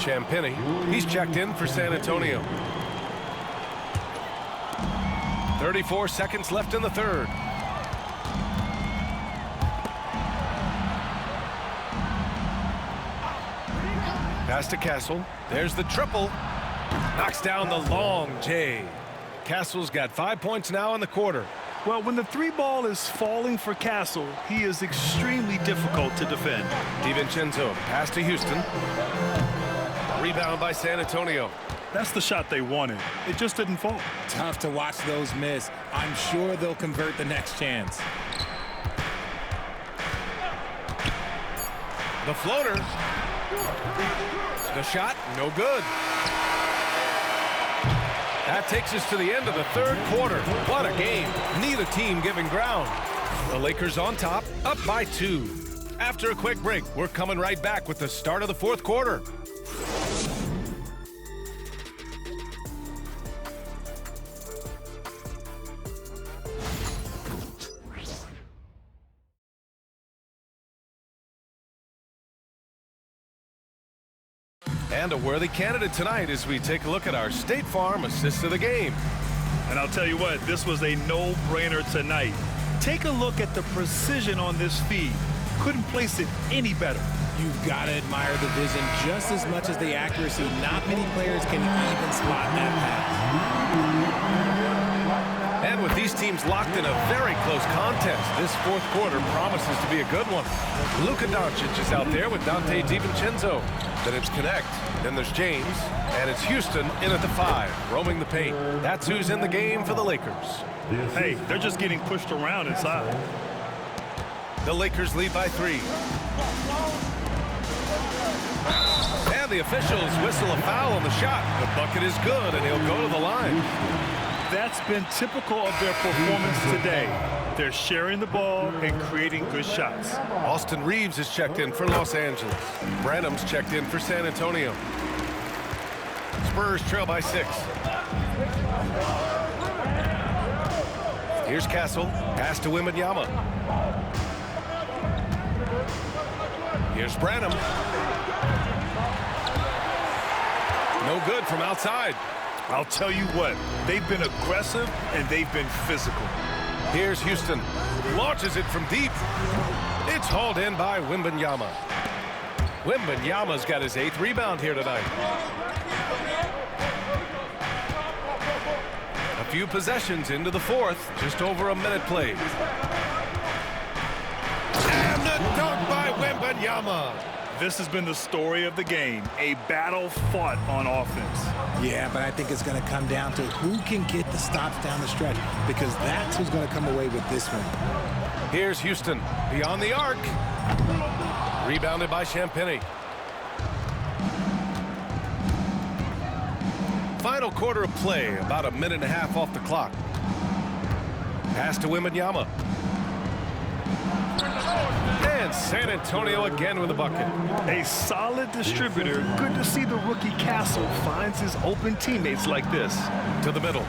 Champagnie. He's checked in for San Antonio. 34 seconds left in the third. Pass to Castle. There's the triple. Knocks down the long J. Castle's got 5 points now in the quarter. Well, when the three ball is falling for Castle, he is extremely difficult to defend. DiVincenzo, pass to Houston. Rebound by San Antonio. That's the shot they wanted. It just didn't fall. Tough to watch those miss. I'm sure they'll convert the next chance. The floater. The shot, no good. That takes us to the end of the third quarter. What a game. Neither team giving ground. The Lakers on top, up by 2. After a quick break, we're coming right back with the start of the fourth quarter. And a worthy candidate tonight as we take a look at our State Farm assist of the game. And I'll tell you what, this was a no-brainer tonight. Take a look at the precision on this feed. Couldn't place it any better. You've got to admire the vision just as much as the accuracy. Not many players can even spot that pass. And with these teams locked in a very close contest, this fourth quarter promises to be a good one. Luka Doncic is out there with Dante DiVincenzo. Then it's Connect. Then there's James. And it's Houston in at the 5, roaming the paint. That's who's in the game for the Lakers. Hey, they're just getting pushed around inside. The Lakers lead by 3. And the officials whistle a foul on the shot. The bucket is good, and he'll go to the line. That's been typical of their performance today. They're sharing the ball and creating good shots. Austin Reeves is checked in for Los Angeles. Branham's checked in for San Antonio. Spurs trail by 6. Here's Castle. Pass to Wembanyama. Here's Branham. No good from outside. I'll tell you what, they've been aggressive and they've been physical. Here's Houston. Launches it from deep. It's hauled in by Wembanyama. Wembanyama's got his 8th rebound here tonight. A few possessions into the fourth. Just over a minute played. And the dunk by Wembanyama. This has been the story of the game, a battle fought on offense. Yeah, but I think it's going to come down to who can get the stops down the stretch, because that's who's going to come away with this one. Here's Houston beyond the arc. Rebounded by Champagnie. Final quarter of play, about a minute and a half off the clock. Pass to Wembanyama. And San Antonio again with a bucket. A solid distributor. Good to see the rookie Castle finds his open teammates like this. To the middle.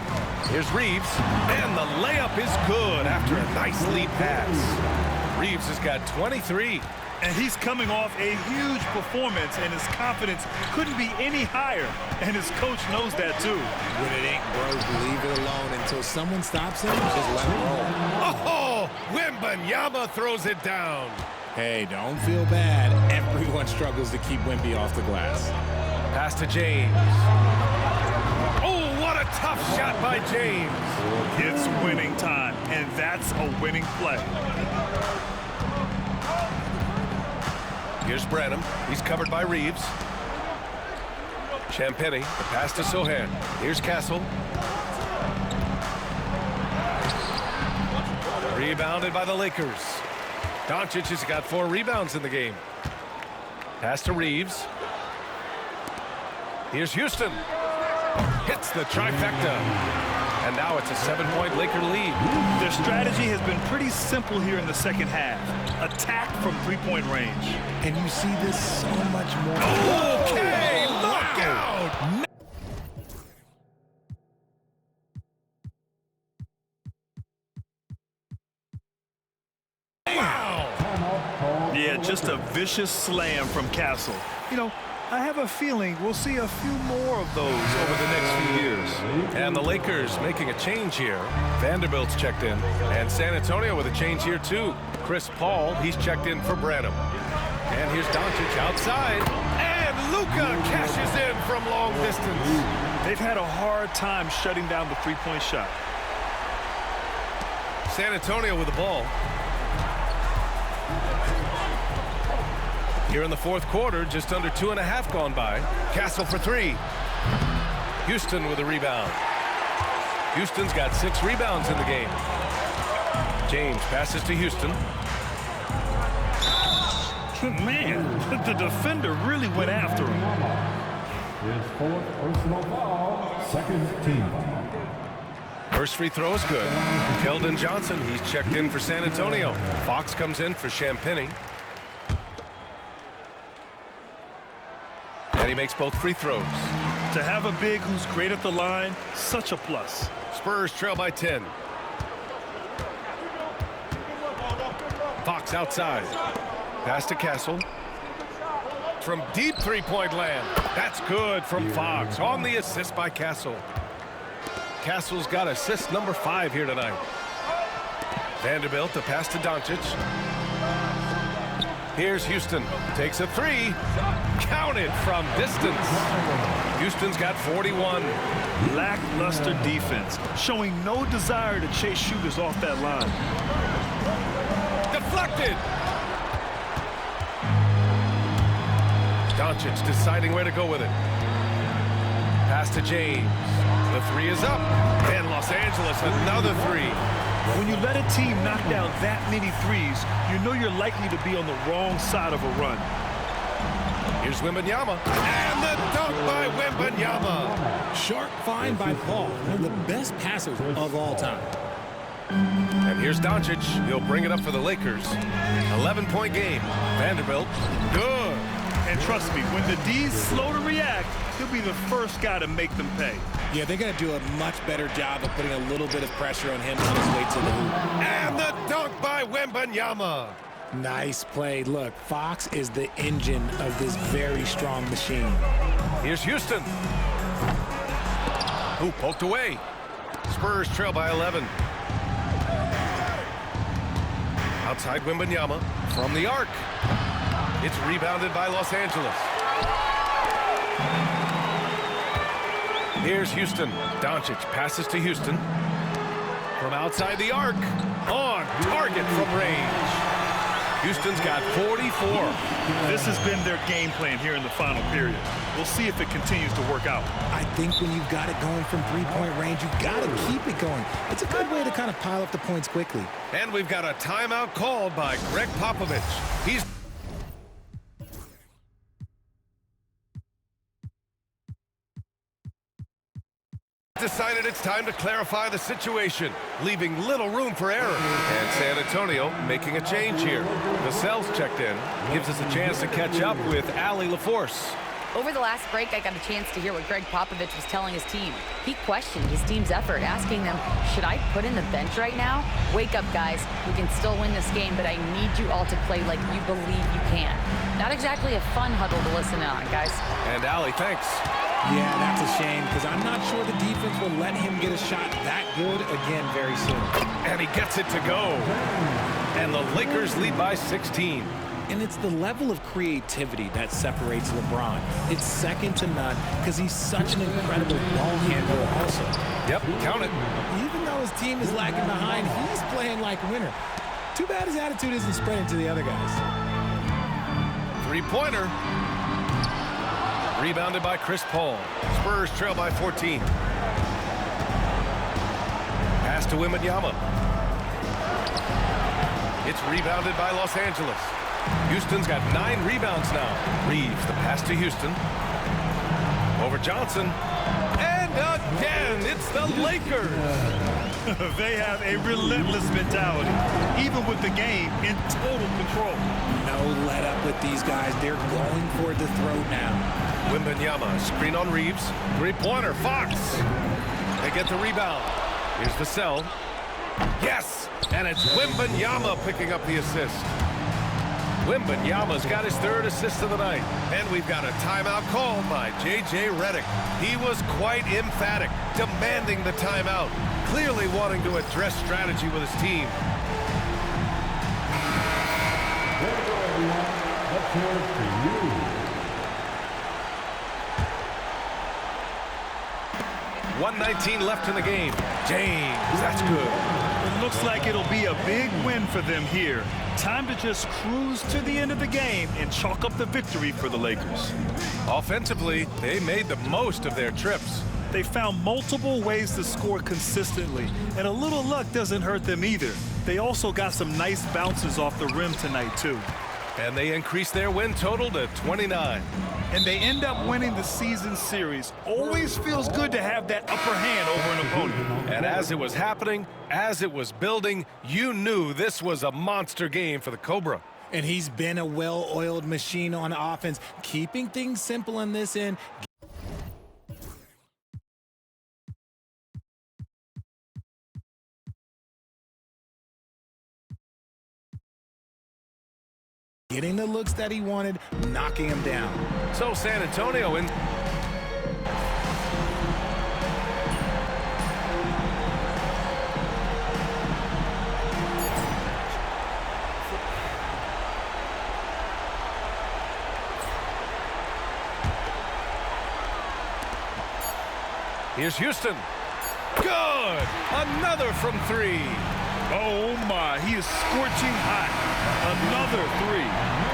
Here's Reeves. And the layup is good after a nice lead pass. Reeves has got 23. And he's coming off a huge performance, and his confidence couldn't be any higher. And his coach knows that too. When it ain't broke, leave it alone until someone stops him. Just let him roll. Oh, Wembanyama throws it down. Hey, don't feel bad. Everyone struggles to keep Wemby off the glass. Pass to James. Oh, what a tough shot by James. It's winning time, and that's a winning play. Here's Branham. He's covered by Reeves. Champagnie, the pass to Sochan. Here's Castle. Rebounded by the Lakers. Doncic has got 4 rebounds in the game. Pass to Reeves. Here's Houston. Hits the trifecta. And now it's a 7-point Laker lead. Their strategy has been pretty simple here in the second half. Attack from 3-point range. And you see this so much more. Okay, look out! Wow! Yeah, just a vicious slam from Castle. You know, I have a feeling we'll see a few more of those over the next few years. And the Lakers making a change here. Vanderbilt's checked in. And San Antonio with a change here, too. Chris Paul, he's checked in for Branham. And here's Doncic outside. And Luka cashes in from long distance. They've had a hard time shutting down the three-point shot. San Antonio with the ball. Here in the fourth quarter, just under 2.5 gone by. Castle for three. Houston with a rebound. Houston's got 6 rebounds in the game. James passes to Houston. Man, the defender really went after him. His fourth personal foul, second team foul. First free throw is good. Keldon Johnson, he's checked in for San Antonio. Fox comes in for Champagnie. And he makes both free throws. To have a big who's great at the line, such a plus. Spurs trail by 10. Fox outside. Pass to Castle. From deep three-point land. That's good from Fox on the assist by Castle. Castle's got assist number 5 here tonight. Vanderbilt to pass to Doncic. Here's Houston. Takes a 3. Counted from distance. Houston's got 41. Lackluster defense, showing no desire to chase shooters off that line. Deflected. Doncic deciding where to go with it. Pass to James. The 3 is up. And Los Angeles another 3. When you let a team knock down that many threes, you know you're likely to be on the wrong side of a run. Here's Wembanyama. And the dunk by Wembanyama. Sharp find by Paul, one of the best passers of all time. And here's Doncic. He'll bring it up for the Lakers. 11-point game. Vanderbilt. Good. And trust me, when the D's slow to react, he'll be the first guy to make them pay. Yeah, they're going to do a much better job of putting a little bit of pressure on him on his way to the hoop. And the dunk by Wembanyama. Nice play. Look, Fox is the engine of this very strong machine. Here's Houston. Who poked away. Spurs trail by 11. Outside Wembanyama from the arc. It's rebounded by Los Angeles. Here's Houston. Doncic passes to Houston. From outside the arc. On target from range. Houston's got 44. This has been their game plan here in the final period. We'll see if it continues to work out. I think when you've got it going from three-point range, you've got to keep it going. It's a good way to kind of pile up the points quickly. And we've got a timeout called by Greg Popovich. He's decided it's time to clarify the situation, leaving little room for error. And San Antonio making a change here. Vassell's checked in. Gives us a chance to catch up with Allie LaForce. Over the last break, I got a chance to hear what Greg Popovich was telling his team. He questioned his team's effort, asking them, should I put in the bench right now? Wake up, guys. We can still win this game, but I need you all to play like you believe you can. Not exactly a fun huddle to listen on, guys. And Allie, thanks. Yeah, that's a shame, because I'm not sure the defense will let him get a shot that good again very soon. And he gets it to go. And the Lakers lead by 16. And it's the level of creativity that separates LeBron. It's second to none because he's such an incredible ball handler also. Yep, count it. Even though his team is lagging behind, he's playing like a winner. Too bad his attitude isn't spreading to the other guys. Three-pointer. Rebounded by Chris Paul. Spurs trail by 14. Pass to Wembanyama. It's rebounded by Los Angeles. Houston's got 9 rebounds now. Reeves, the pass to Houston. Over Johnson. And again, it's the Lakers. They have a relentless mentality, even with the game in total control. No let up with these guys. They're going for the throat now. Wembanyama, screen on Reeves. Three-pointer, Fox. They get the rebound. Here's Vassell. Yes! And it's Wembanyama picking up the assist. Wembanyama's got his 3rd assist of the night. And we've got a timeout called by J.J. Redick. He was quite emphatic, demanding the timeout, clearly wanting to address strategy with his team. There you go, everyone. Let's hear it for you. 1:19 left in the game. James, that's good. It looks like it'll be a big win for them here. Time to just cruise to the end of the game and chalk up the victory for the Lakers. Offensively, they made the most of their trips. They found multiple ways to score consistently, and a little luck doesn't hurt them either. They also got some nice bounces off the rim tonight, too. And they increased their win total to 29. And they end up winning the season series. Always feels good to have that upper hand over an opponent. And as it was happening, as it was building, you knew this was a monster game for the Cobra. And he's been a well-oiled machine on offense, keeping things simple in this end. Getting the looks that he wanted, knocking him down. So San Antonio in. Here's Houston. Good! Another from 3. Oh, my. He is scorching hot. Another 3.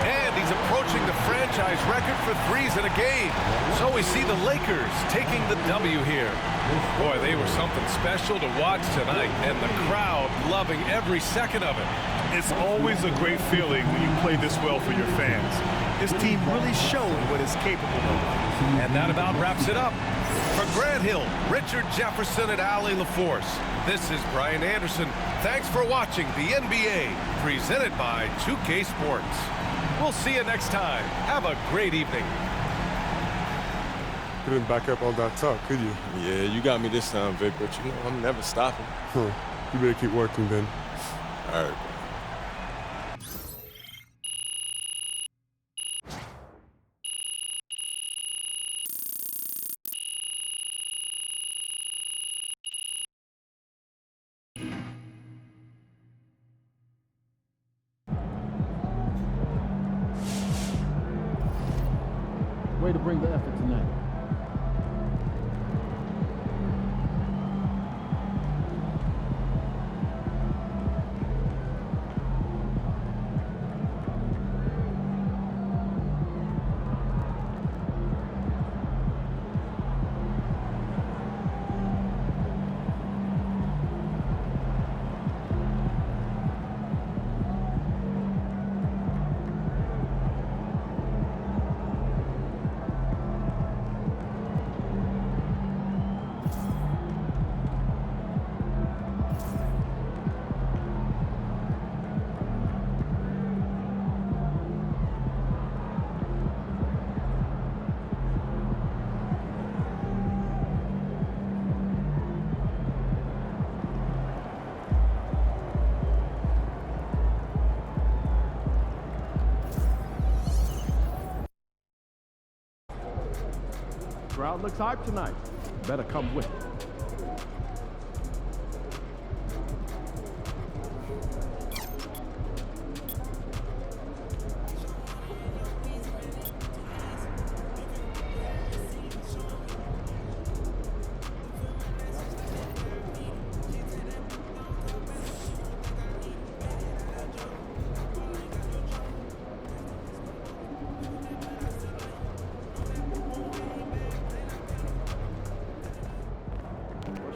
And he's approaching the franchise record for 3s in a game. So we see the Lakers taking the W here. Boy, they were something special to watch tonight, and the crowd loving every second of it. It's always a great feeling when you play this well for your fans. This team really showed what it's capable of. And that about wraps it up. For Grant Hill, Richard Jefferson, and Allie LaForce, this is Brian Anderson. Thanks for watching the NBA, presented by 2K Sports. We'll see you next time. Have a great evening. Couldn't back up all that talk, could you? Yeah, you got me this time, Vic, but you know I'm never stopping. Huh. You better keep working then. All right. Way to bring the effort tonight. Crowd looks hyped tonight. Better come with it.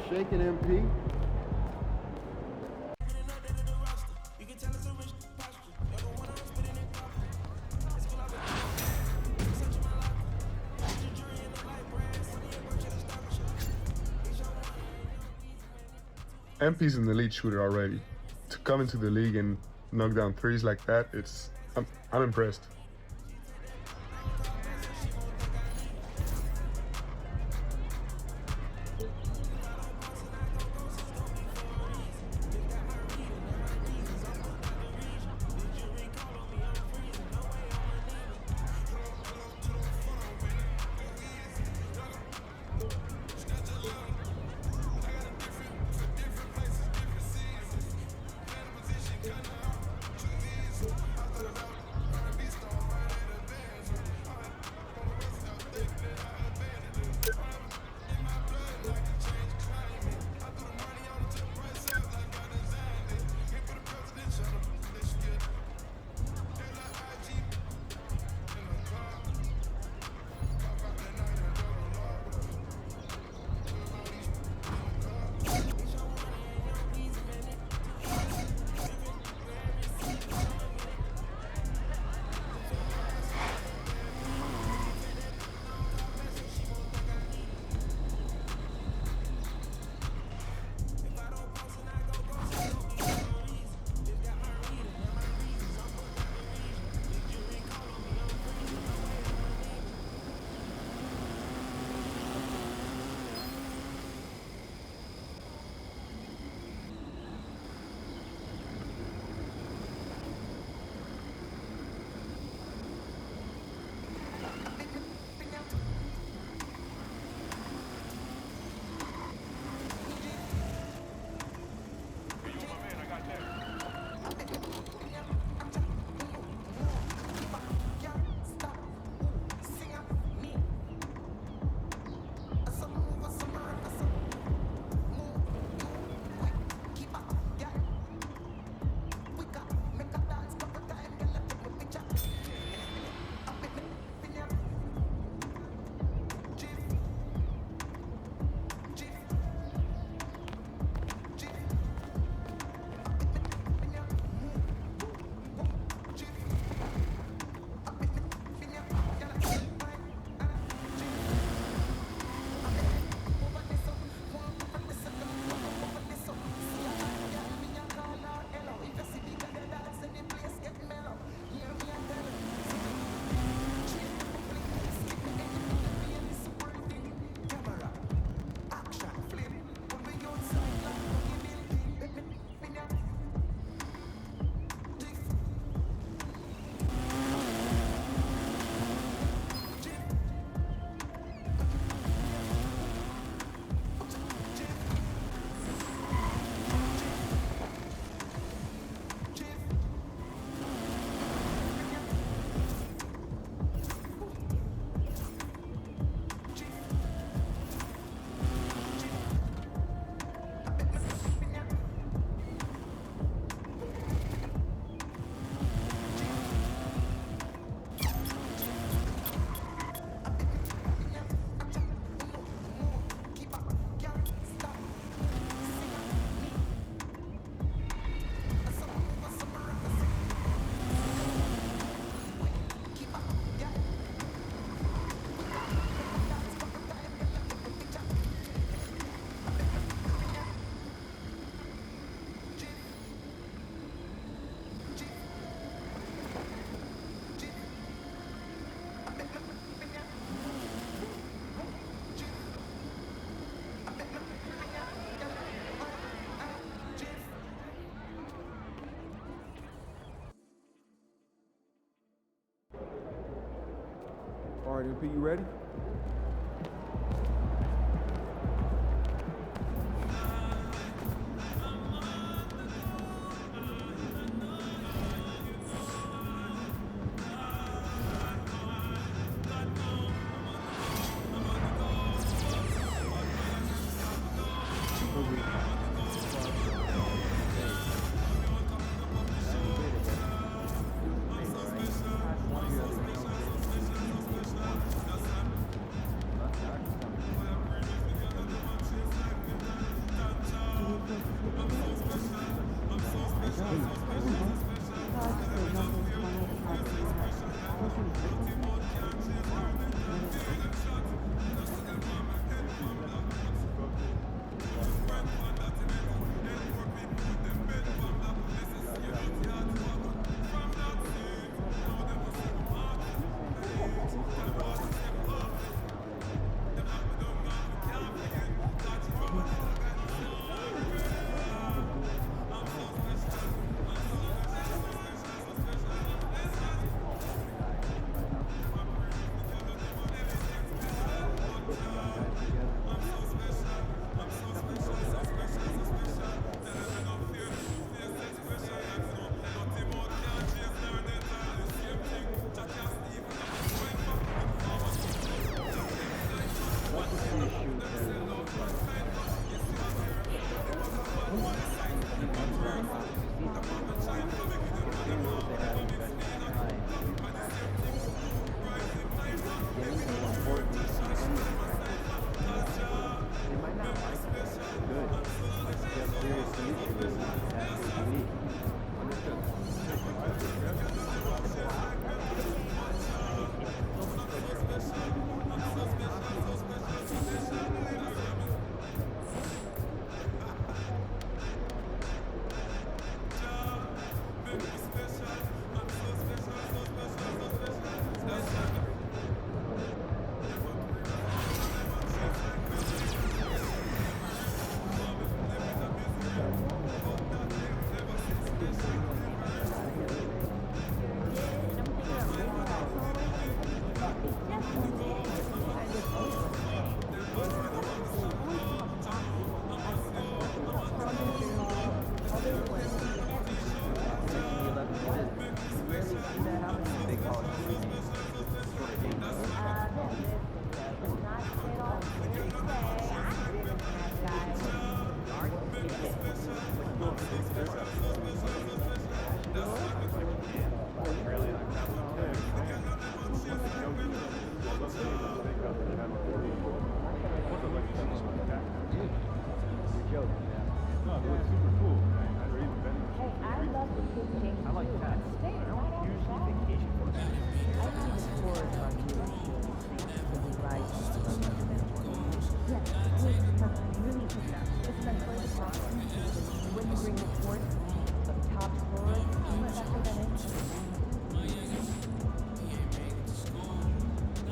Shaking MP. MP's an elite shooter already. To come into the league and knock down threes like that, I'm impressed. MP, you ready?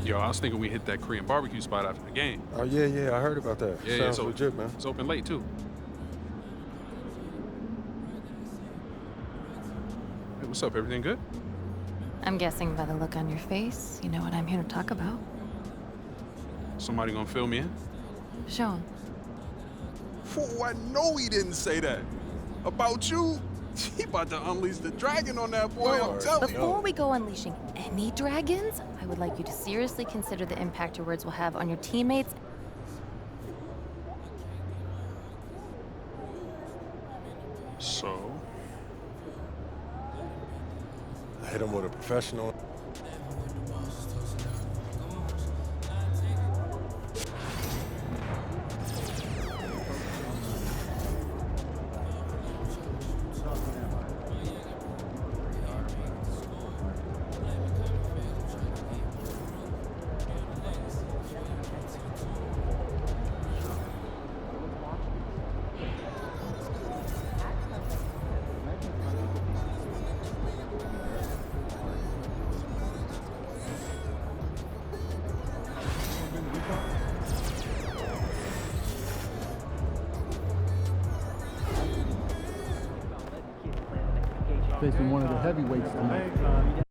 Yo, I was thinking we hit that Korean barbecue spot after the game. Oh, yeah, I heard about that. Yeah, Sounds so legit, man. It's open late, too. Hey, what's up? Everything good? I'm guessing by the look on your face, you know what I'm here to talk about. Somebody gonna fill me in? Show him. Oh, I know he didn't say that. About you? He about to unleash the dragon on that boy, I'm telling you. Before we go unleashing any dragons, I would like you to seriously consider the impact your words will have on your teammates. So? I hit him with a professional. Facing one of the heavyweights tonight.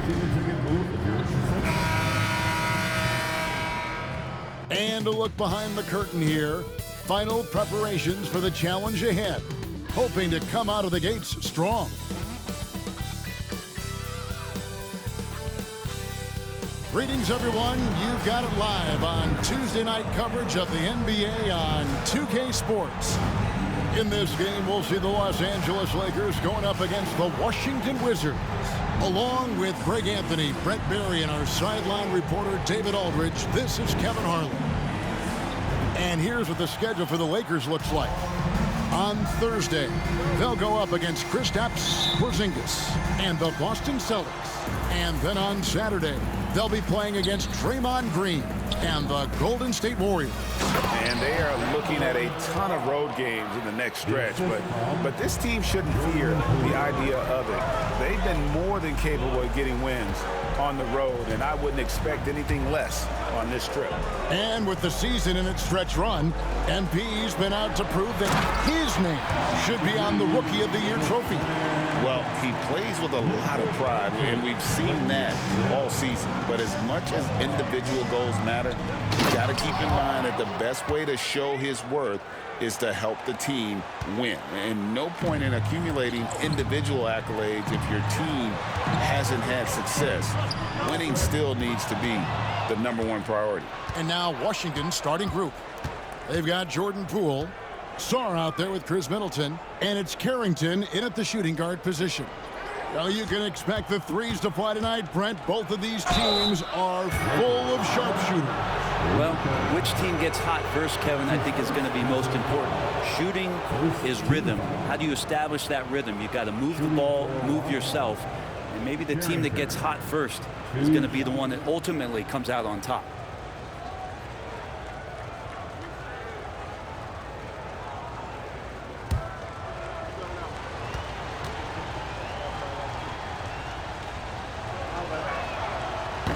season ticket booth if you're interested. And a look behind the curtain here. Final preparations for the challenge ahead. Hoping to come out of the gates strong. Greetings, everyone. You've got it live on Tuesday night coverage of the NBA on 2K Sports. In this game, we'll see the Los Angeles Lakers going up against the Washington Wizards. Along with Greg Anthony, Brett Berry, and our sideline reporter David Aldridge, this is Kevin Harlan. And here's what the schedule for the Lakers looks like. On Thursday, they'll go up against Kristaps Porzingis and the Boston Celtics. And then on Saturday, they'll be playing against Draymond Green and the Golden State Warriors. And they are looking at a ton of road games in the next stretch, but this team shouldn't fear the idea of it. They've been more than capable of getting wins on the road, and I wouldn't expect anything less on this trip. And with the season in its stretch run, MP's been out to prove that his name should be on the Rookie of the Year trophy. Well, he plays with a lot of pride, and we've seen that all season. But as much as individual goals matter, you got to keep in mind that the best way to show his worth is to help the team win. And no point in accumulating individual accolades if your team hasn't had success. Winning still needs to be the #1 priority. And now Washington's starting group. They've got Jordan Poole, Sarr out there with Chris Middleton, and it's Carrington in at the shooting guard position. Well, you can expect the threes to fly tonight, Brent. Both of these teams are full of sharpshooters. Well, which team gets hot first, Kevin, I think is going to be most important. Shooting is rhythm. How do you establish that rhythm? You've got to move the ball, move yourself, and maybe the team that gets hot first is going to be the one that ultimately comes out on top.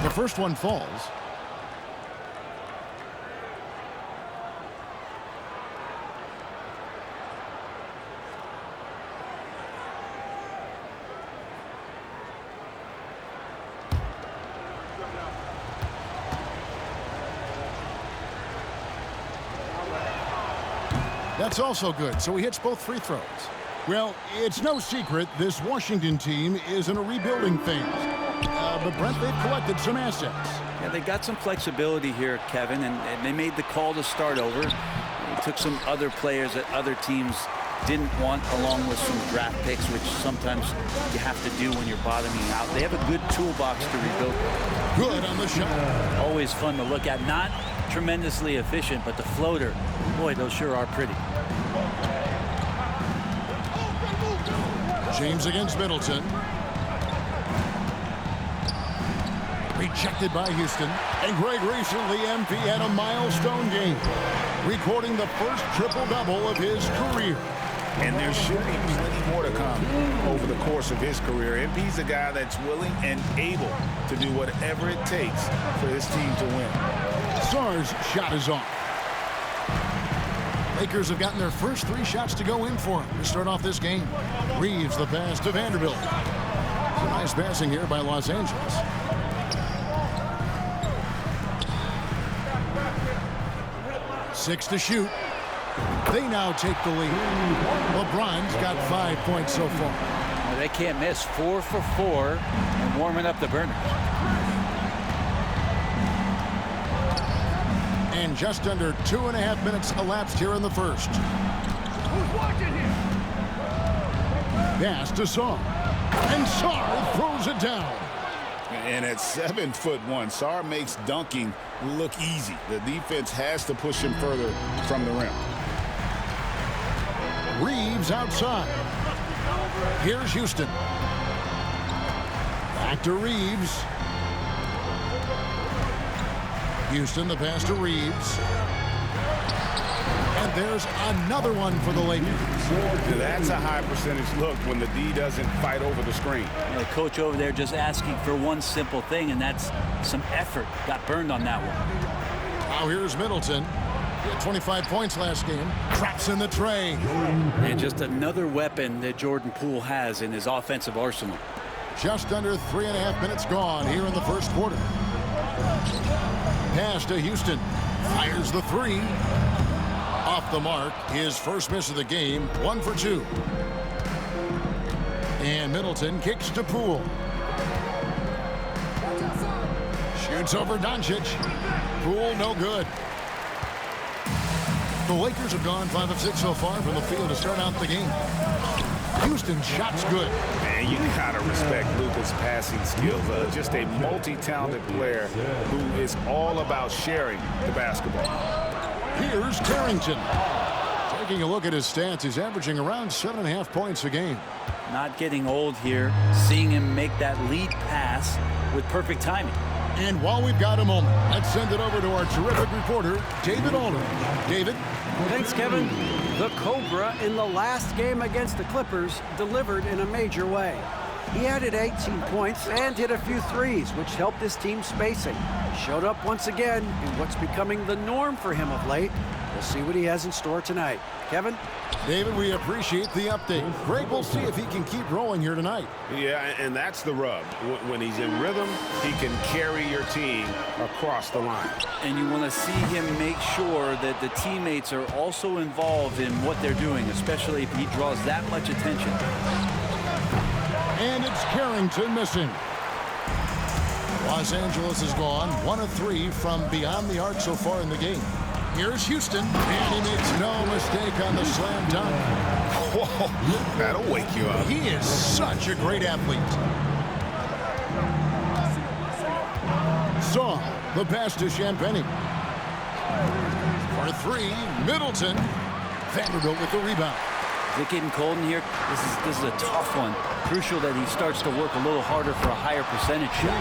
The first one falls. That's also good, so he hits both free throws. Well, it's no secret this Washington team is in a rebuilding phase. But Brent, they've collected some assets. Yeah, they got some flexibility here, Kevin, and they made the call to start over. They took some other players that other teams didn't want, along with some draft picks, which sometimes you have to do when you're bottoming out. They have a good toolbox to rebuild. Good on the shot. Always fun to look at. Not tremendously efficient, but the floater, boy, those sure are pretty. James against Middleton. Rejected by Houston. And Greg, recently MP had a milestone game, recording the first triple-double of his career. And there should be plenty more to come over the course of his career. MP's a guy that's willing and able to do whatever it takes for his team to win. Sarr's shot is off. Lakers have gotten their first 3 shots to go in for him to start off this game. Reeves the pass to Vanderbilt. Some nice passing here by Los Angeles. 6 to shoot. They now take the lead. LeBron's got 5 points so far. Well, they can't miss. 4 for 4 and warming up the burners. And just under 2.5 minutes elapsed here in the first. Who's watching here? Pass to Sarr. And Sarr throws it down. And at 7'1", Sarr makes dunking look easy. The defense has to push him further from the rim. Reeves outside. Here's Houston. Back to Reeves. Houston, the pass to Reeves. And there's another one for the Lakers. That's a high percentage look when the D doesn't fight over the screen. The coach over there just asking for one simple thing, and that's some effort. Got burned on that one. Now here's Middleton. He had 25 points last game. Traps in the tray. And just another weapon that Jordan Poole has in his offensive arsenal. Just under 3.5 minutes gone here in the first quarter. Pass to Houston. Fires the three. Off the mark. His first miss of the game. 1 for 2. And Middleton kicks to Poole. Shoots over Doncic. Poole, no good. The Lakers have gone 5 of 6 so far from the field to start out the game. Houston shot's good. Man, you gotta respect Luka's passing skills. Just a multi-talented player who is all about sharing the basketball. Here's Carrington. Taking a look at his stats, he's averaging around 7.5 points a game. Not getting old here. Seeing him make that lead pass with perfect timing. And while we've got a moment, let's send it over to our terrific reporter, David Aldridge. David? Thanks, Kevin. The Cobra in the last game against the Clippers delivered in a major way. He added 18 points and hit a few threes, which helped his team spacing. Showed up once again in what's becoming the norm for him of late. We'll see what he has in store tonight. Kevin? David, we appreciate the update. Greg, we'll see if he can keep rolling here tonight. Yeah, and that's the rub. When he's in rhythm, he can carry your team across the line. And you want to see him make sure that the teammates are also involved in what they're doing, especially if he draws that much attention. And it's Carrington missing. Los Angeles has gone 1 of 3 from beyond the arc so far in the game. Here's Houston, and he makes no mistake on the slam dunk. Whoa, that'll wake you up. He is such a great athlete. Saw the pass to Champagnie. For 3, Middleton. Vanderbilt with the rebound. Is it getting cold in here? This is a tough one. Crucial that he starts to work a little harder for a higher percentage shot.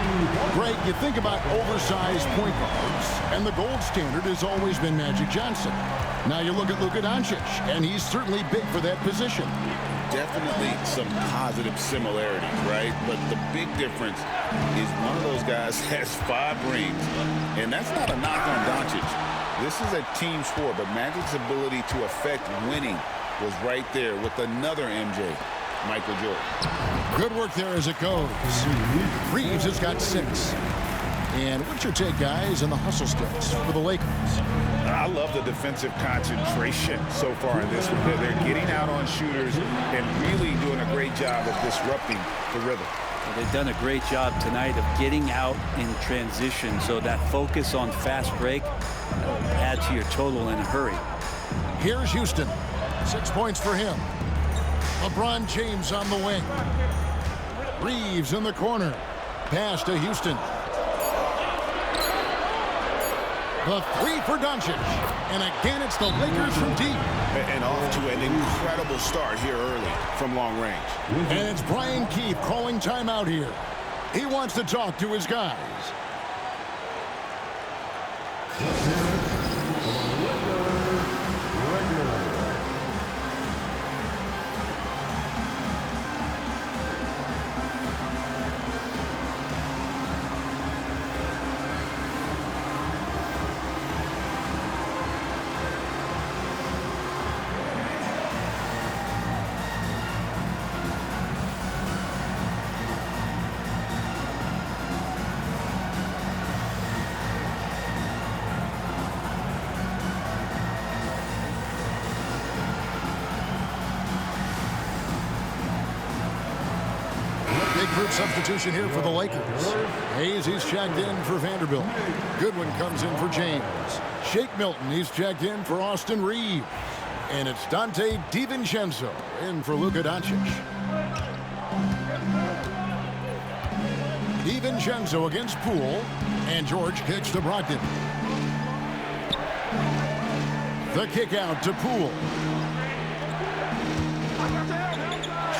Greg, you think about oversized point guards, and the gold standard has always been Magic Johnson. Now you look at Luka Doncic, and he's certainly big for that position. Definitely some positive similarities, right? But the big difference is one of those guys has 5 rings, and that's not a knock on Doncic. This is a team sport, but Magic's ability to affect winning was right there with another MJ, Michael Jordan. Good work there as it goes. Reeves has got 6. And what's your take, guys, on the hustle sticks for the Lakers? I love the defensive concentration so far in this one. They're getting out on shooters and really doing a great job of disrupting the rhythm. Well, they've done a great job tonight of getting out in transition, so that focus on fast break add to your total in a hurry. Here's Houston. 6 points for him. LeBron James on the wing. Reeves in the corner. Pass to Houston. The 3 for Doncic. And again, it's the Lakers from deep. And off to an incredible start here early from long range. And it's Brian Keefe calling timeout here. He wants to talk to his guys. Group substitution here for the Lakers. Hayes, he's checked in for Vanderbilt. Goodwin comes in for James. Shake Milton, he's checked in for Austin Reeves. And it's Dante DiVincenzo in for Luka Doncic. DiVincenzo against Poole. And George kicks to Brogdon. The kick out to Poole.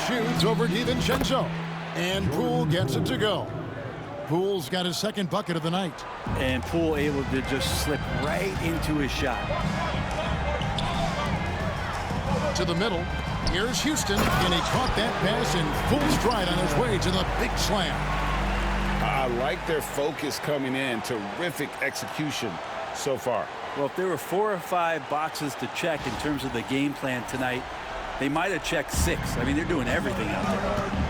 Shoots over DiVincenzo. And Poole gets it to go. Poole's got his 2nd bucket of the night. And Poole able to just slip right into his shot. To the middle. Here's Houston. And he caught that pass in full stride on his way to the big slam. I like their focus coming in. Terrific execution so far. Well, if there were 4 or 5 boxes to check in terms of the game plan tonight, they might have checked 6. I mean, they're doing everything out there.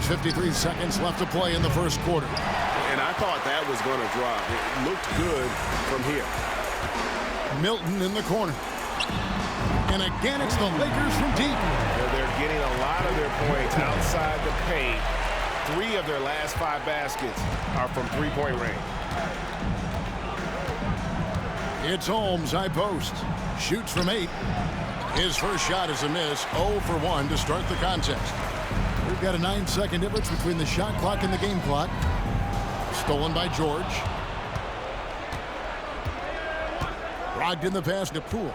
53 seconds left to play in the first quarter. And I thought that was going to drop. It looked good from here. Milton in the corner. And again, it's the Lakers from deep. They're getting a lot of their points outside the paint. 3 of their last 5 baskets are from three-point range. It's Holmes, high post. Shoots from 8. His first shot is a miss. 0 for 1 to start the contest. We've got a 9-second difference between the shot clock and the game clock. Stolen by George. Brogdon the pass to Poole.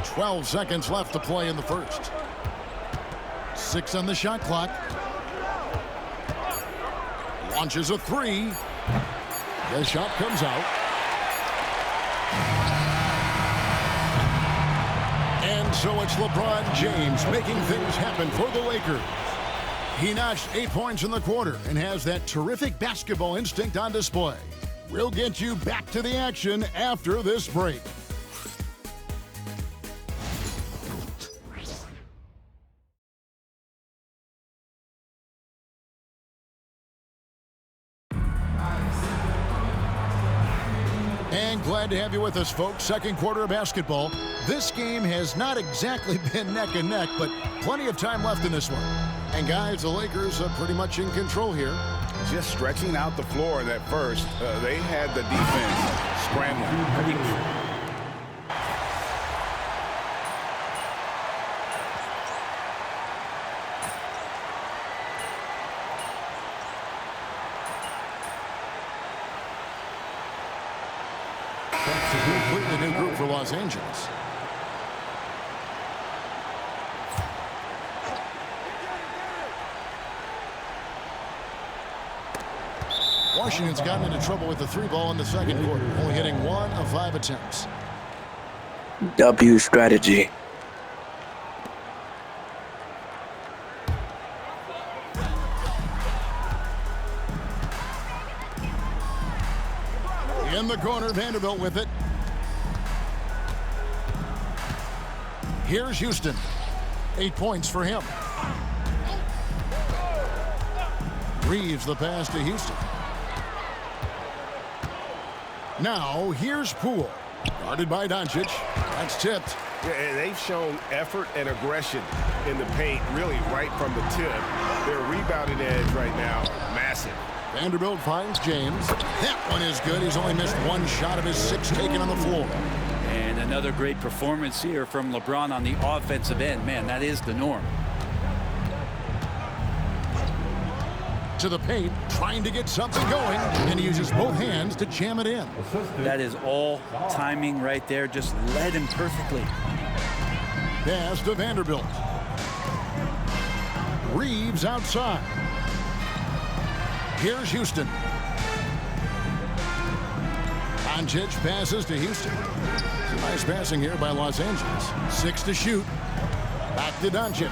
"12 seconds left to play in the first. 6 on the shot clock. Launches a 3. The shot comes out. And so it's LeBron James making things happen for the Lakers. He notched 8 points in the quarter and has that terrific basketball instinct on display. We'll get you back to the action after this break. And glad to have you with us, folks. Second quarter of basketball. This game has not exactly been neck and neck, but plenty of time left in this one. And guys, the Lakers are pretty much in control here. Just stretching out the floor in that first. They had the defense scrambling. Completely new group for Los Angeles. Washington's gotten into trouble with the 3 ball in the second quarter, only hitting 1 of 5 attempts. W strategy. In the corner, Vanderbilt with it. Here's Houston. 8 points for him. Reeves the pass to Houston. Now, here's Poole. Guarded by Doncic. That's tipped. Yeah, they've shown effort and aggression in the paint, really right from the tip. Their rebounding edge right now, massive. Vanderbilt finds James. That one is good. He's only missed 1 shot of his 6 taken on the floor. And another great performance here from LeBron on the offensive end. Man, that is the norm. To the paint, trying to get something going, and he uses both hands to jam it in. That is all timing right there. Just led him perfectly. Pass to Vanderbilt. Reeves outside. Here's Houston. Doncic passes to Houston. Some nice passing here by Los Angeles. 6 to shoot. Back to Doncic.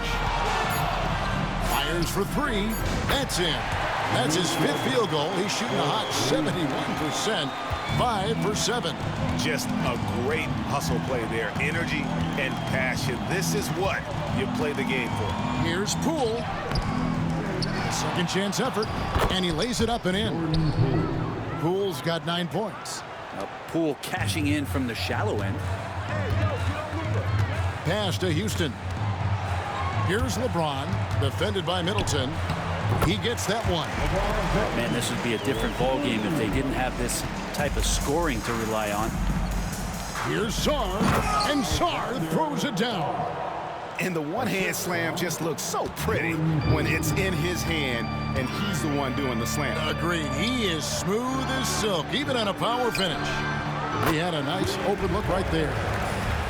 Fires for 3. That's in. That's his 5th field goal. He's shooting a hot 71%. 5 for 7. Just a great hustle play there. Energy and passion. This is what you play the game for. Here's Poole. Second chance effort, and he lays it up and in. Poole's got 9 points. Poole cashing in from the shallow end. Pass to Houston. Here's LeBron, defended by Middleton. He gets that one. Man, this would be a different ball game if they didn't have this type of scoring to rely on. Here's Sarr, and Sarr throws it down. And the one-hand slam just looks so pretty when it's in his hand and he's the one doing the slam. Agreed. He is smooth as silk, even on a power finish. He had a nice open look right there.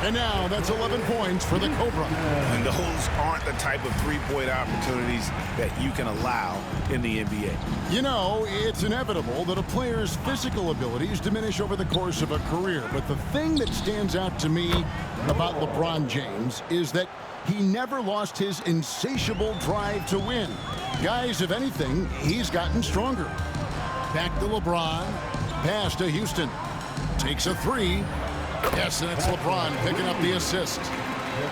And now that's 11 points for the Cobra. And those aren't the type of three-point opportunities that you can allow in the NBA. You know, it's inevitable that a player's physical abilities diminish over the course of a career. But the thing that stands out to me about LeBron James is that he never lost his insatiable drive to win. Guys, if anything, he's gotten stronger. Back to LeBron. Pass to Houston. Takes a 3. Yes, and it's LeBron picking up the assist.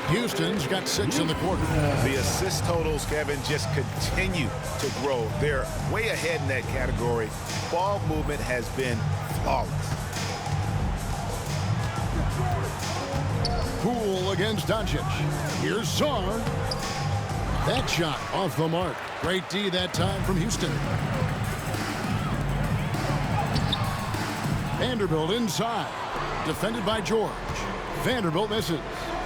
Houston's got 6 in the quarter. The assist totals, Kevin, just continue to grow. They're way ahead in that category. Ball movement has been flawless. Poole against Doncic. Here's Sarr. That shot off the mark. Great D that time from Houston. Vanderbilt inside. Defended by George. Vanderbilt misses.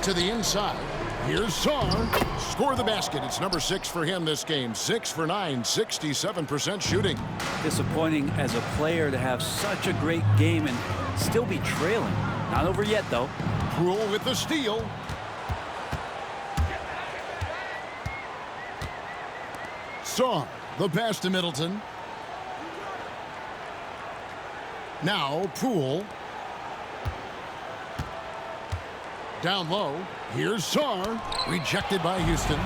To the inside. Here's Sarr. Score the basket. It's number 6 for him this game. 6 for 9, 67% shooting. Disappointing as a player to have such a great game and still be trailing. Not over yet, though. Poole with the steal. Sarr, the pass to Middleton. Now Poole. Down low. Here's Sarr. Rejected by Houston.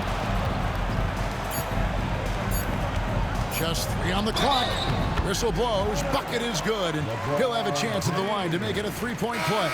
Just 3 on the clock. Whistle blows. Bucket is good. And he'll have a chance at the line to make it a 3-point play.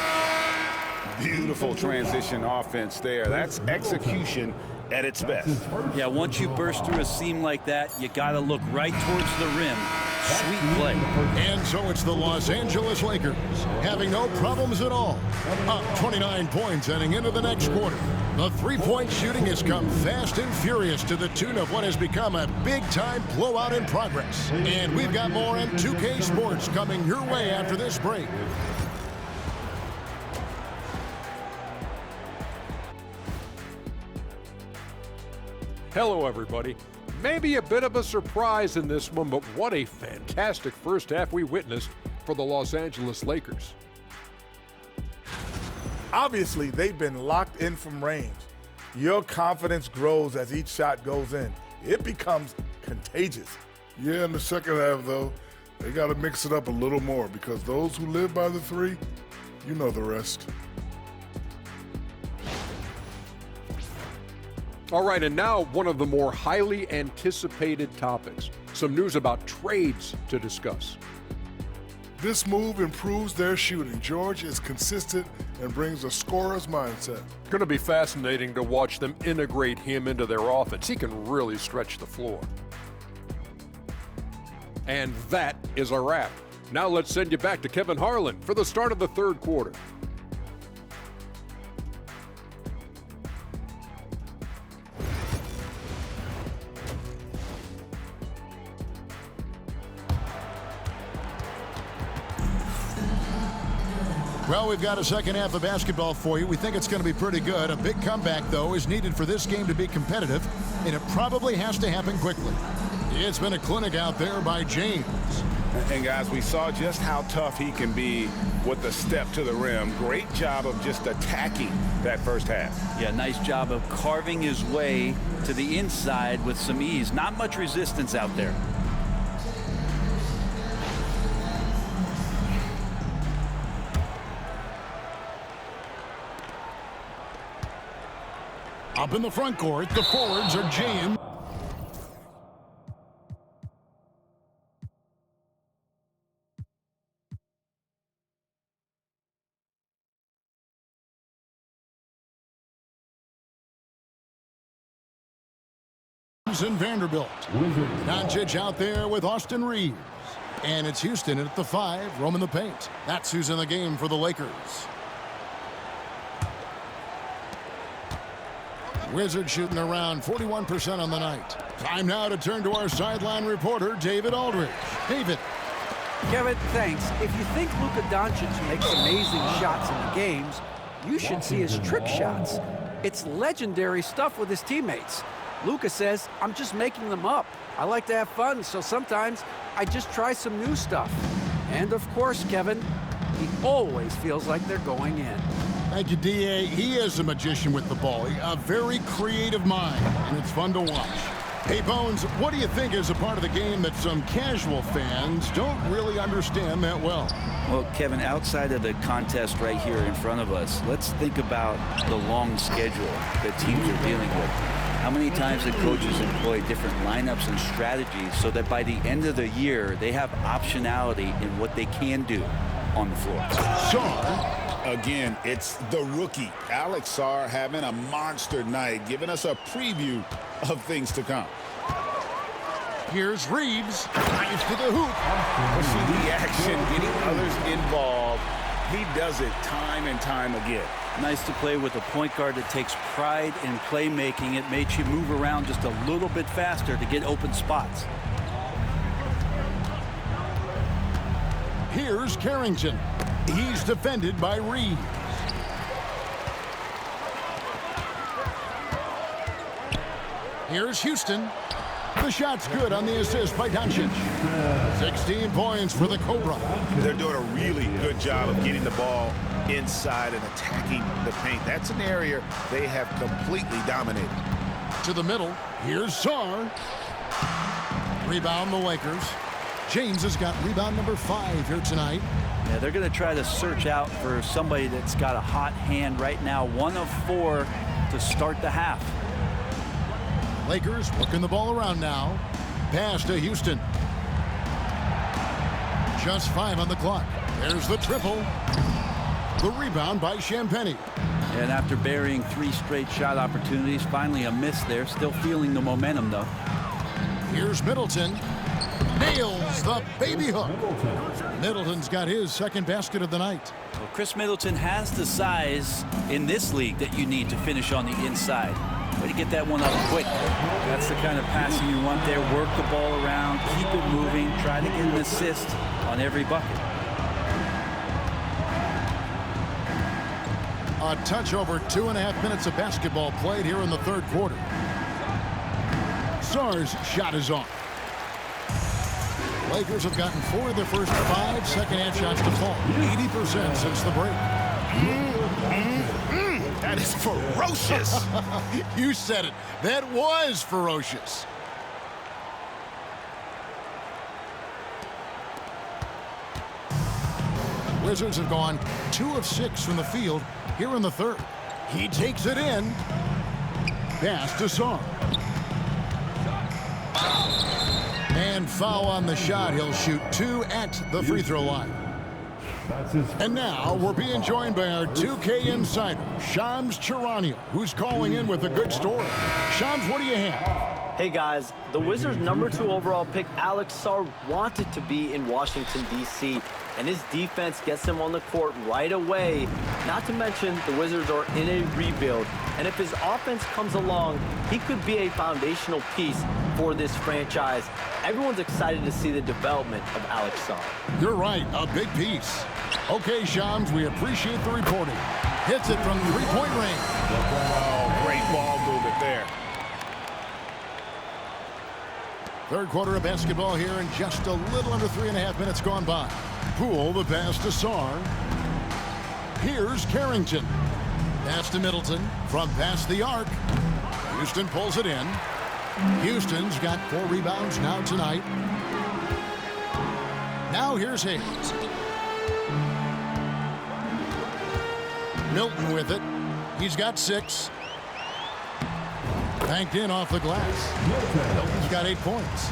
Beautiful transition offense there. That's execution at its best. Yeah, once you burst through a seam like that, you got to look right towards the rim. Sweet play. And so it's the Los Angeles Lakers having no problems at all. Up 29 points heading into the next quarter. The three-point shooting has come fast and furious to the tune of what has become a big-time blowout in progress. And we've got more in 2K Sports coming your way after this break. Hello, everybody. Maybe a bit of a surprise in this one, but what a fantastic first half we witnessed for the Los Angeles Lakers. Obviously, they've been locked in from range. Your confidence grows as each shot goes in. It becomes contagious. Yeah, in the second half, though, they got to mix it up a little more because those who live by the 3, you know the rest. All right, and now one of the more highly anticipated topics. Some news about trades to discuss. This move improves their shooting. George is consistent and brings a scorer's mindset. Going to be fascinating to watch them integrate him into their offense. He can really stretch the floor. And that is a wrap. Now let's send you back to Kevin Harlan for the start of the third quarter. Well, we've got a second half of basketball for you. We think it's going to be pretty good. A big comeback, though, is needed for this game to be competitive, and it probably has to happen quickly. It's been a clinic out there by James. And, guys, we saw just how tough he can be with the step to the rim. Great job of just attacking that first half. Yeah, nice job of carving his way to the inside with some ease. Not much resistance out there. Up in the front court, the forwards are James. And Vanderbilt. Doncic out there with Austin Reeves. And it's Houston at the 5, roaming the paint. That's who's in the game for the Lakers. Wizards shooting around 41% on the night. Time now to turn to our sideline reporter, David Aldridge. David. Kevin, thanks. If you think Luka Doncic makes amazing shots in the games, you should see his trick shots. It's legendary stuff with his teammates. Luka says, I'm just making them up. I like to have fun, so sometimes I just try some new stuff. And of course, Kevin, he always feels like they're going in. Thank you, D.A. He is a magician with the ball. A very creative mind, and it's fun to watch. Hey, Bones, what do you think is a part of the game that some casual fans don't really understand that well? Well, Kevin, outside of the contest right here in front of us, let's think about the long schedule that teams are dealing with. How many times the coaches employ different lineups and strategies so that by the end of the year, they have optionality in what they can do on the floor. Sarr. Again, it's the rookie, Alex Sarr, having a monster night, giving us a preview of things to come. Here's Reeves, drives to the hoop. Pushing the action, getting others involved. He does it time and time again. Nice to play with a point guard that takes pride in playmaking. It makes you move around just a little bit faster to get open spots. Here's Carrington. He's defended by Reeves. Here's Houston. The shot's good on the assist by Doncic. 16 points for the Cobra. They're doing a really good job of getting the ball inside and attacking the paint. That's an area they have completely dominated. To the middle. Here's Sarr. Rebound the Lakers. James has got rebound number 5 here tonight. Yeah, they're going to try to search out for somebody that's got a hot hand right now. 1 of 4 to start the half. Lakers working the ball around now. Pass to Houston. Just 5 on the clock. There's the triple. The rebound by Champagnie. And after burying 3 straight shot opportunities, finally a miss there. Still feeling the momentum, though. Here's Middleton. Nails the baby hook. Middleton's got his second basket of the night. Well, Chris Middleton has the size in this league that you need to finish on the inside. Way to get that one up quick. That's the kind of passing you want there. Work the ball around, keep it moving, try to get an assist on every bucket. A touch over 2.5 minutes of basketball played here in the third quarter. Sarr's shot is off. Lakers have gotten 4 of their first 5 second-half shots to fall. 80% since the break. That is ferocious. You said it. That was ferocious. Wizards have gone 2 of 6 from the field here in the third. He takes it in. Pass to Sarr. And foul on the shot. He'll shoot 2 at the free throw line. And now we're being joined by our 2K insider, Shams Charania, who's calling in with a good story. Shams, what do you have? Hey guys, the Wizards' #2 overall pick, Alex Sarr, wanted to be in Washington, D.C., and his defense gets him on the court right away. Not to mention, the Wizards are in a rebuild, and if his offense comes along, he could be a foundational piece for this franchise. Everyone's excited to see the development of Alex Sarr. You're right, a big piece. Okay, Shams, we appreciate the reporting. Hits it from 3-point range. Oh, great ball movement there. Third quarter of basketball here, and just a little under 3.5 minutes gone by. Poole, the pass to Sarr. Here's Carrington. Pass to Middleton from past the arc. Houston pulls it in. Houston's got 4 rebounds now tonight. Now here's Hayes. Milton with it. He's got 6. Banked in off the glass. Milton's got 8 points.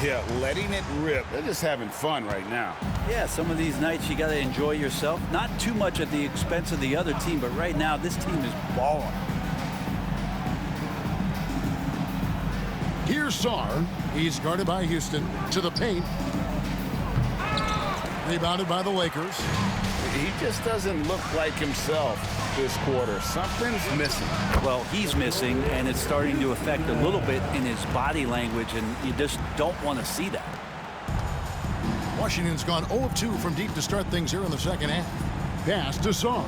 Yeah, letting it rip. They're just having fun right now. Yeah, some of these nights you got to enjoy yourself. Not too much at the expense of the other team, but right now this team is balling. Here's Sarr. He's guarded by Houston. To the paint. Rebounded by the Lakers. He just doesn't look like himself this quarter. Something's missing. Well, he's missing, and it's starting to affect a little bit in his body language, and you just don't want to see that. Washington's gone 0 of 2 from deep to start things here in the second half. Pass to Sarr.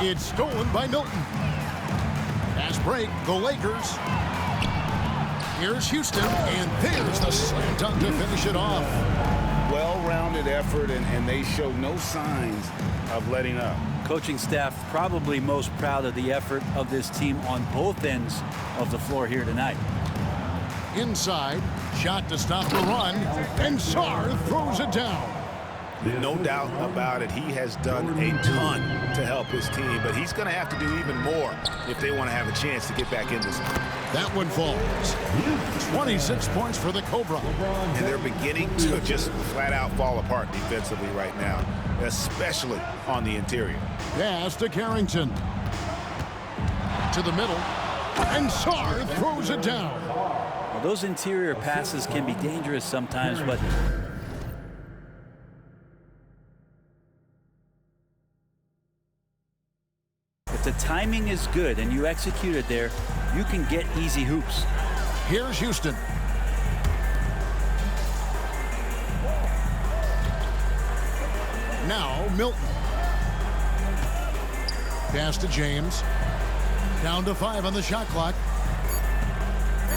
It's stolen by Milton. Fast break, the Lakers. Here's Houston, and there's the slam dunk to finish it off. Well-rounded effort, and they show no signs of letting up. Coaching staff probably most proud of the effort of this team on both ends of the floor here tonight. Inside, shot to stop the run, and Sarr throws it down. No doubt about it. He has done a ton to help his team, but he's going to have to do even more if they want to have a chance to get back in this one. That one falls. 26 points for the Cobra. And they're beginning to just flat out fall apart defensively right now. especially on the interior. Pass to Carrington. To the middle. And Sarr throws it down. Well, those interior passes can be dangerous sometimes, but if the timing is good and you execute it there, you can get easy hoops. Here's Houston. Now Milton. Pass to James. Down to 5 on the shot clock.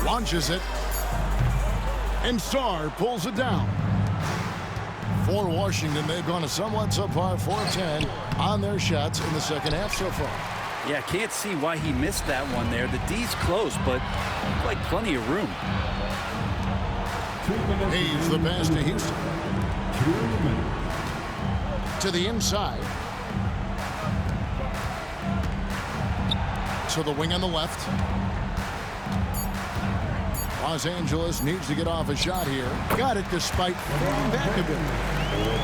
Launches it. And Sarr pulls it down. For Washington, they've gone a somewhat subpar 4-10 on their shots in the second half so far. Yeah, can't see why he missed that one there. The D's close, but like plenty of room. Hayes the pass to Houston. To the inside. To the wing on the left. Los Angeles needs to get off a shot here. Got it despite falling back a bit.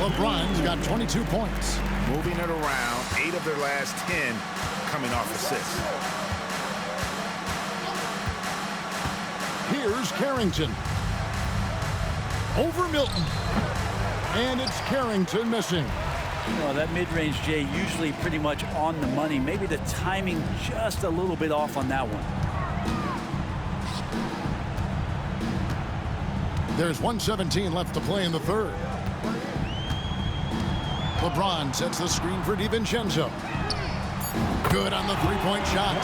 LeBron's got 22 points. Moving it around, 8 of their last 10 coming off assists. Here's Carrington. Over Milton. And it's Carrington missing. You know, that mid-range, Jay, usually pretty much on the money. Maybe the timing just a little bit off on that one. There's 1:17 left to play in the third. LeBron sets the screen for DiVincenzo. Good on the three-point shot.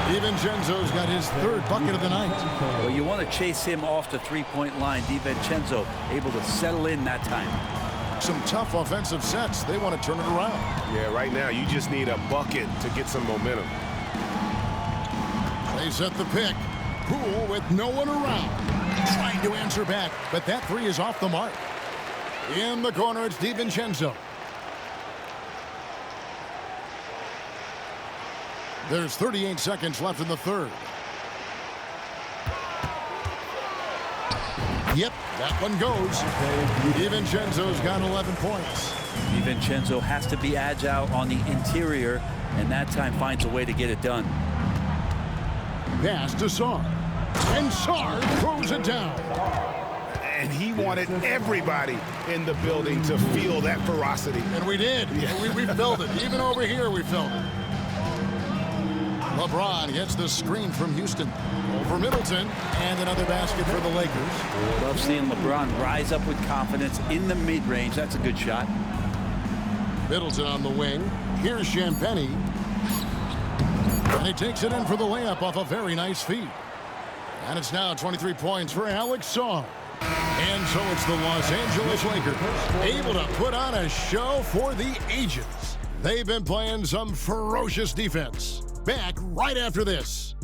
DiVincenzo's got his third bucket of the night. Well, you want to chase him off the three-point line. DiVincenzo able to settle in that time. Some tough offensive sets. They want to turn it around. Yeah, right now you just need a bucket to get some momentum. They set the pick. Poole with no one around. Trying to answer back, but that three is off the mark. In the corner, it's DiVincenzo. There's 38 seconds left in the third. Yep, that one goes. DiVincenzo's got 11 points. DiVincenzo has to be agile on the interior, and that time finds a way to get it done. Pass to Sarr. And Sarr throws it down. And he wanted everybody in the building to feel that ferocity. And we did. Yeah. We felt it. Even over here, we felt it. LeBron gets the screen from Houston. Over Middleton. And another basket for the Lakers. Love seeing LeBron rise up with confidence in the mid-range. That's a good shot. Middleton on the wing. Here's Champagnie. And he takes it in for the layup off a very nice feed. And it's now 23 points for Alex Sarr. And so it's the Los Angeles Lakers able to put on a show for the ages. They've been playing some ferocious defense. Back right after this.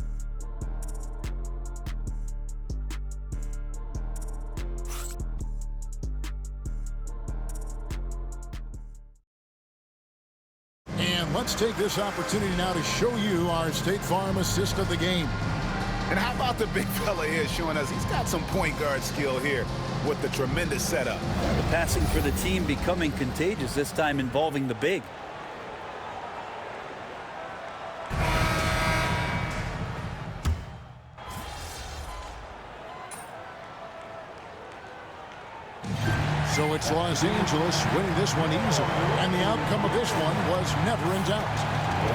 And let's take this opportunity now to show you our State Farm assist of the game. And how about the big fella here showing us he's got some point guard skill here with the tremendous setup. The passing for the team becoming contagious, this time involving the big. So it's Los Angeles winning this one easily. And the outcome of this one was never in doubt.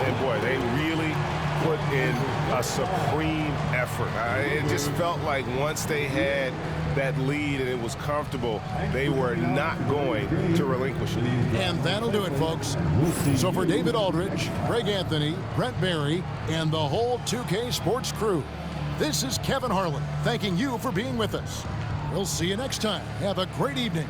And boy, they really put in a supreme effort. It just felt like once they had that lead and it was comfortable, they were not going to relinquish it. And that'll do it, folks. So for David Aldridge, Greg Anthony, Brent Barry, and the whole 2K Sports crew, this is Kevin Harlan thanking you for being with us. We'll see you next time. Have a great evening.